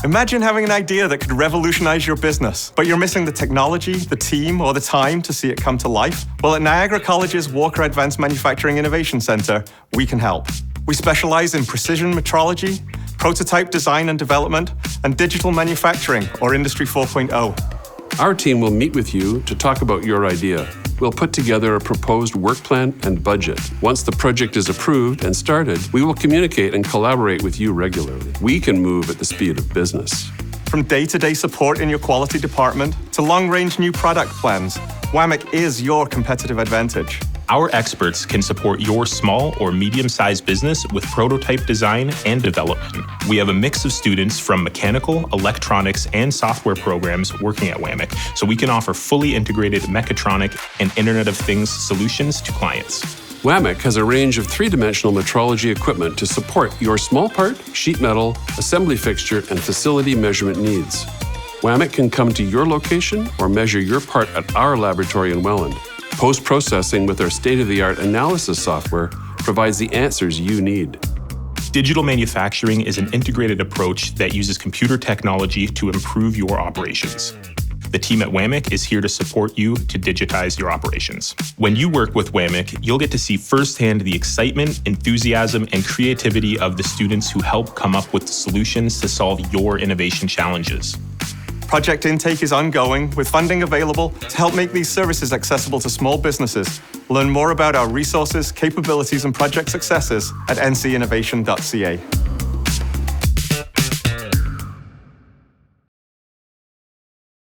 Imagine having an idea that could revolutionize your business, but you're missing the technology, the team, or the time to see it come to life? Well, at Niagara College's Walker Advanced Manufacturing Innovation Center, we can help. We specialize in precision metrology, prototype design and development, and digital manufacturing, or Industry 4.0. Our team will meet with you to talk about your idea. We'll put together a proposed work plan and budget. Once the project is approved and started, we will communicate and collaborate with you regularly. We can move at the speed of business. From day-to-day support in your quality department to long-range new product plans, WAMIC is your competitive advantage. Our experts can support your small or medium-sized business with prototype design and development. We have a mix of students from mechanical, electronics, and software programs working at WAMIC, so we can offer fully integrated mechatronic and Internet of Things solutions to clients. WAMIC has a range of three-dimensional metrology equipment to support your small part, sheet metal, assembly fixture, and facility measurement needs. WAMIC can come to your location or measure your part at our laboratory in Welland. Post-processing with our state-of-the-art analysis software provides the answers you need. Digital manufacturing is an integrated approach that uses computer technology to improve your operations. The team at WAMIC is here to support you to digitize your operations. When you work with WAMIC, you'll get to see firsthand the excitement, enthusiasm, and creativity of the students who help come up with solutions to solve your innovation challenges. Project intake is ongoing, with funding available to help make these services accessible to small businesses. Learn more about our resources, capabilities, and project successes at ncinnovation.ca.